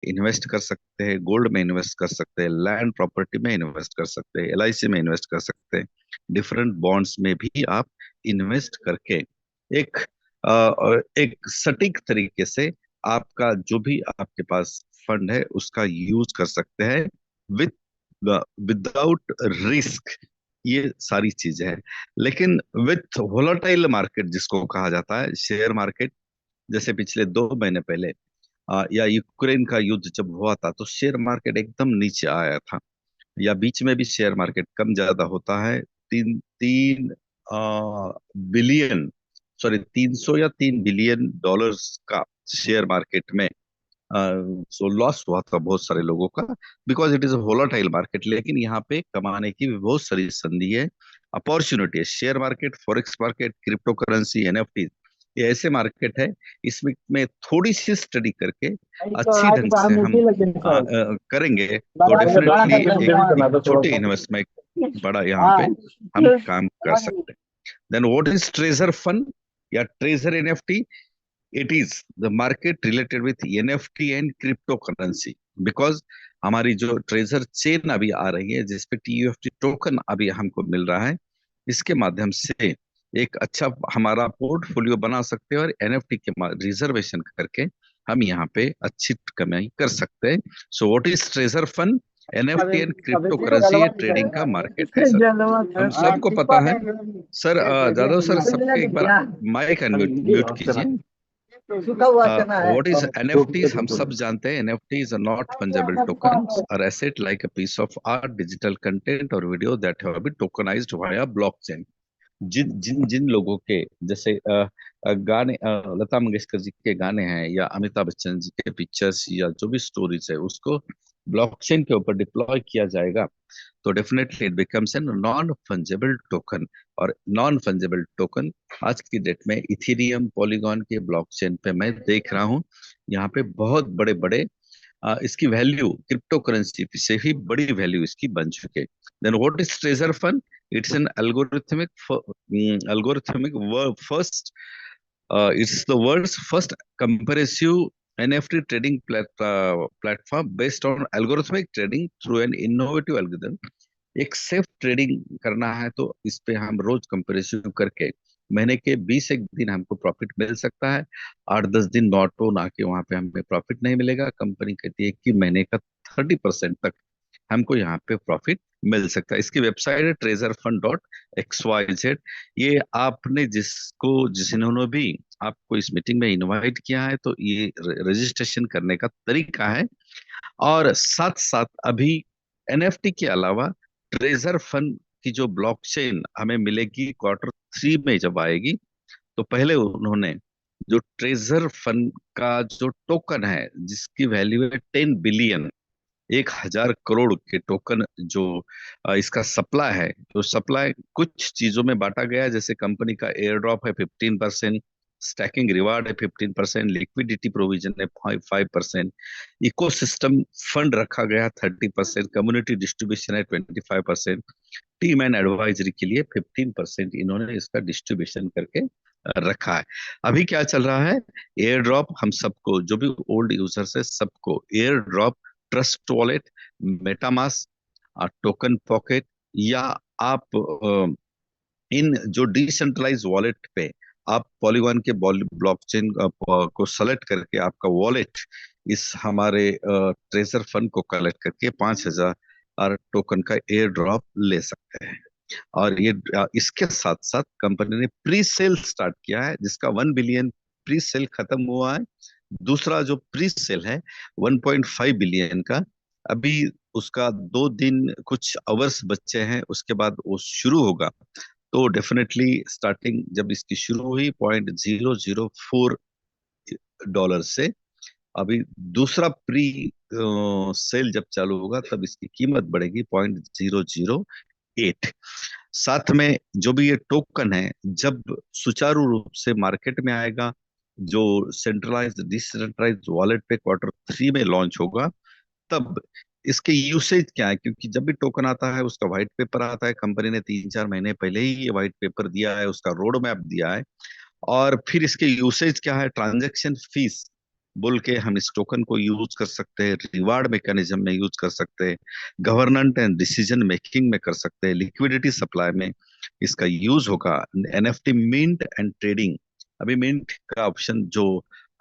Invest कर सकते हैं, गोल्ड में इन्वेस्ट कर सकते हैं, लैंड प्रॉपर्टी में इन्वेस्ट कर सकते हैं, एलआईसी में इन्वेस्ट कर सकते हैं, डिफरेंट बॉन्ड्स में भी आप इन्वेस्ट करके एक एक सटीक तरीके से आपका जो भी आपके पास फंड है उसका यूज कर सकते हैं विद विदाउट रिस्क। ये सारी चीजें हैं। लेकिन विथ वोलाटाइल मार्केट जिसको कहा जाता है, शेयर मार्केट, जैसे पिछले 2 महीने पहले या यूक्रेन का युद्ध जब हुआ था तो शेयर मार्केट एकदम नीचे आया था, या बीच में भी शेयर मार्केट कम ज्यादा होता है। तीन तीन बिलियन, सॉरी 300 या 3 बिलियन डॉलर्स का शेयर मार्केट में सो लॉस हुआ था बहुत सारे लोगों का, because it is a volatile market. लेकिन यहाँ पे कमाने की भी बहुत सारी संधि है, अपॉर्चुनिटी है। Share market, forex market, crypto currency, NFT, ये ऐसे मार्केट है, इसमें में थोड़ी सी स्टडी करके अच्छी ढंग से हम करेंगे तो डेफिनेटली एक छोटे इन्वेस्टमेंट बड़ा यहाँ पे हम काम कर सकते हैं। Then what is treasure fund या treasure NFT? It is the market related with NFT and crypto currency, because हमारी जो ट्रेजर चेन अभी आ रही है जिसपे टीयूएफटी टोकन अभी हमको मिल रहा है, इसके माध्यम से एक अच्छा हमारा पोर्टफोलियो बना सकते हैं और एनएफटी के रिजर्वेशन करके हम यहाँ पे अच्छी कमाई कर सकते हैं। So what is treasure fund? NFT and crypto currency, ये ट्रेडिंग का मार्केट है सर, हम सबको पता है। सर जादव सर, सबके एक बार माइक अनम्यूट म्यूट कीजिए। What is NFTs? हम सब जानते हैं NFT is not fungible tokens और asset like a piece of art, digital content और video that have been tokenised via blockchain. जिन जिन जिन लोगों के जैसे गाने, लता मंगेशकर जी के गाने हैं या अमिताभ बच्चन जी के पिक्चर्स या जो भी स्टोरीज है उसको ब्लॉकचेन के ऊपर डिप्लॉय किया जाएगा तो definitely it becomes N non fungible token. और नॉन फंजेबल टोकन आज की डेट में इथेरियम, पॉलीगॉन के ब्लॉकचेन पे मैं देख रहा हूँ यहाँ पे बहुत बड़े बड़े इसकी वैल्यू क्रिप्टो करेंसी से ही बड़ी वैल्यू इसकी बन चुके। Then what is treasure fund? It's an algorithmic first, it's the world's first comprehensive NFT trading platform based on algorithmic trading through an innovative algorithm। एक सेफ ट्रेडिंग करना है तो इस पे हम रोज कंपेरिजन करके महीने के 20 एक दिन हमको प्रॉफिट मिल सकता है। 8-10 दिन नॉट हो ना कि वहां पे हमें प्रॉफिट नहीं मिलेगा। कंपनी कहती है कि महीने का 30% तक हमको यहाँ पे प्रॉफिट मिल सकता है। इसकी वेबसाइट है treasurefund.xyz। ये आपने जिन्होंने भी आपको इस मीटिंग में इनवाइट किया है तो ये रजिस्ट्रेशन करने का तरीका है। और साथ साथ अभी एनएफटी के अलावा ट्रेजर फंड की जो ब्लॉकचेन हमें मिलेगी Q3 में जब आएगी, तो पहले उन्होंने जो ट्रेजर फंड का जो टोकन है जिसकी वैल्यू है 10 बिलियन, 1,000 करोड़ के टोकन जो इसका सप्लाई है, तो सप्लाई कुछ चीजों में बांटा गया है। जैसे कंपनी का एयर ड्रॉप है 15%, स्टैकिंग रिवार्ड है 15%, लिक्विडिटी प्रोविजन है 5%, इकोसिस्टम फंड रखा गया 30%, कम्युनिटी डिस्ट्रीब्यूशन है 25%, टीम एंड एडवाइजरी के लिए 15% इन्होंने इसका डिस्ट्रीब्यूशन करके रखा है। अभी क्या चल रहा है? एयर ड्रॉप हम सबको, जो भी ओल्ड यूजर्स है सबको air drop, trust wallet, MetaMask, token pocket, या आप इन जो डिसेंट्रलाइज वॉलेट पे आप पॉलीगॉन के ब्लॉकचेन को सेलेक्ट करके आपका वॉलेट इस हमारे ट्रेजर फंड को कलेक्ट करके 5,000 टोकन का एयर ड्रॉप ले सकते हैं। और ये इसके साथ साथ कंपनी ने प्री सेल स्टार्ट किया है जिसका 1 बिलियन प्री सेल खत्म हुआ है। दूसरा जो प्री सेल है 1.5 बिलियन का, अभी उसका 2 दिन कुछ आवर्स बचे हैं, उसके बाद वो शुरू होगा। तो डेफिनेटली स्टार्टिंग जब इसकी शुरू हुई $0.004 से, अभी दूसरा प्री सेल जब चालू होगा तब इसकी कीमत बढ़ेगी $0.008। साथ में जो भी ये टोकन है जब सुचारू रूप से मार्केट में आएगा, जो सेंट्रलाइज्ड डिसेंट्रलाइज्ड वॉलेट पे Q3 में लॉन्च होगा, तब इसके यूसेज क्या है? क्योंकि जब भी टोकन आता है उसका व्हाइट पेपर आता है, कंपनी ने 3-4 महीने पहले ही ये व्हाइट पेपर दिया है, उसका रोड मैप दिया है। और फिर इसके यूसेज क्या है? ट्रांजैक्शन फीस बोल के हम इस टोकन को यूज कर सकते हैं, रिवार्ड मैकेनिज्म में यूज कर सकते हैं, गवर्नेंस एंड डिसीजन मेकिंग में कर सकते हैं, लिक्विडिटी सप्लाई में इसका यूज होगा। एनएफटी मिंट एंड ट्रेडिंग, अभी मिंट का ऑप्शन जो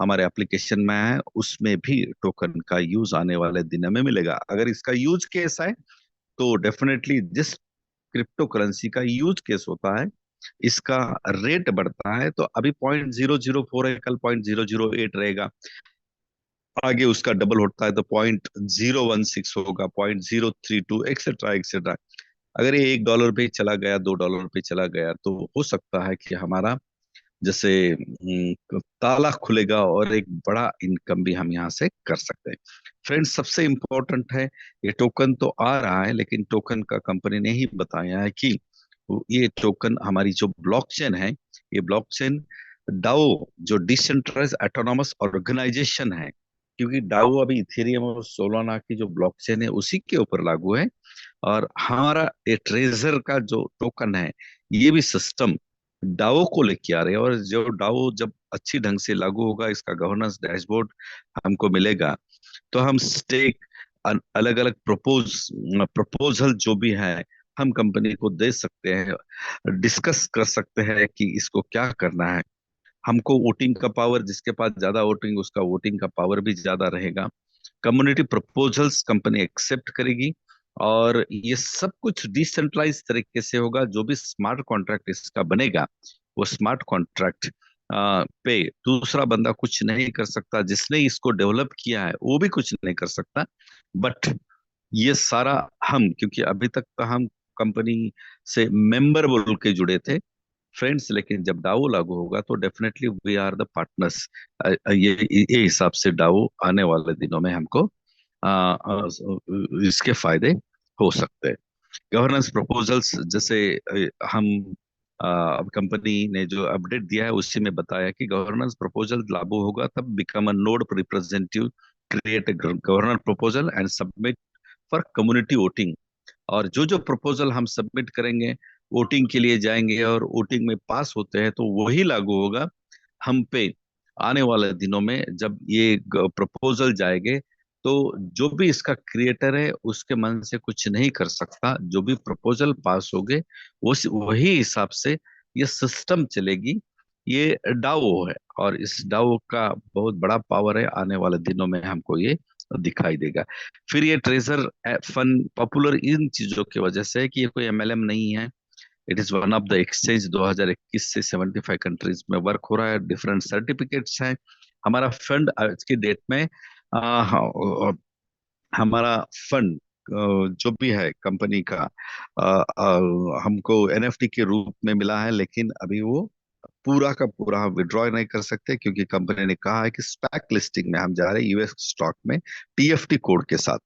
हमारे एप्लीकेशन में है उसमें भी टोकन का यूज आने वाले दिनों में मिलेगा। अगर इसका यूज केस है तो डेफिनेटली जिस क्रिप्टो करेंसी का यूज केस होता है इसका रेट बढ़ता है, तो अभी 0.004 है, कल 0.008 रहेगा, आगे उसका डबल होता है तो 0.016 होगा, 0.032 एक्सेट्रा एक्सेट्रा। अगर ये $1 पे चला गया, $2 पे चला गया, तो हो सकता है कि हमारा जैसे ताला खुलेगा और एक बड़ा इनकम भी हम यहाँ से कर सकते हैं। फ्रेंड्स, सबसे इम्पोर्टेंट है, ये टोकन तो आ रहा है लेकिन टोकन का कंपनी ने ही बताया है कि ये टोकन हमारी जो ब्लॉकचेन है, ये ब्लॉकचेन डाओ जो डिसेंट्रलाइज ऑटोनॉमस ऑर्गेनाइजेशन है, क्योंकि डाओ अभी इथेरियम और सोलाना की जो ब्लॉकचेन है उसी के ऊपर लागू है, और हमारा ये ट्रेजर का जो टोकन है ये भी सिस्टम डाओ को लेके आ रहे हैं। और जो डाओ जब अच्छी ढंग से लागू होगा, इसका गवर्नेंस डैशबोर्ड हमको मिलेगा, तो हम स्टेक अलग अलग प्रपोजल जो भी है हम कंपनी को दे सकते हैं, डिस्कस कर सकते हैं कि इसको क्या करना है। हमको वोटिंग का पावर, जिसके पास ज्यादा वोटिंग उसका वोटिंग का पावर भी ज्यादा रहेगा। कम्युनिटी प्रपोजल्स कंपनी एक्सेप्ट करेगी, और ये सब कुछ डिसेंट्रलाइज तरीके से होगा। जो भी स्मार्ट कॉन्ट्रैक्ट इसका बनेगा, वो स्मार्ट कॉन्ट्रैक्ट पे दूसरा बंदा कुछ नहीं कर सकता, जिसने इसको डेवलप किया है वो भी कुछ नहीं कर सकता। बट ये सारा हम, क्योंकि अभी तक तो हम कंपनी से मेंबर बोल के जुड़े थे फ्रेंड्स, लेकिन जब डाओ लागू होगा तो definitely we are the partners. ये हिसाब से डाओ आने वाले दिनों में हमको इसके फायदे हो सकते हैं। गवर्नेंस प्रपोजल्स जैसे हम अब कंपनी ने जो अपडेट दिया है उसी में बताया कि गवर्नेंस प्रपोजल लागू होगा तब become a node representative, create governor proposal and submit for community voting. और जो जो प्रपोजल हम सबमिट करेंगे, वोटिंग के लिए जाएंगे और वोटिंग में पास होते हैं, तो वही लागू होगा हम पे। आने वाले दिनों में जब ये प्रपोजल जाएंगे, तो जो भी इसका क्रिएटर है उसके मन से कुछ नहीं कर सकता। जो भी प्रपोजल पास होंगे उस वही हिसाब से ये सिस्टम चलेगी। ये डाओ है, और इस डाओ का बहुत बड़ा पावर है, आने वाले दिनों में हमको ये दिखाई देगा। फिर ये ट्रेजर फंड पॉपुलर इन चीजों की वजह से है कि ये कोई एमएलएम नहीं है। It is one of the exchange 2021 से 75 कंट्रीज में वर्क हो रहा है, डिफरेंट सर्टिफिकेट्स हैं। हमारा फंड आज की डेट में हमारा फंड जो भी है कंपनी का हमको एनएफटी के रूप में मिला है, लेकिन अभी वो पूरा का पूरा हम विड्रॉ नहीं कर सकते, क्योंकि कंपनी ने कहा है कि स्पैक लिस्टिंग में हम जा रहे हैं यूएस स्टॉक में टीएफटी कोड के साथ।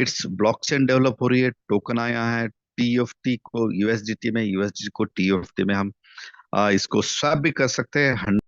इट्स ब्लॉकचेन डेवलप हो रही है, टोकन आया है, टीएफटी को यूएसडीटी में, यूएसडी को टीएफटी में हम इसको स्वैप भी कर सकते हैं।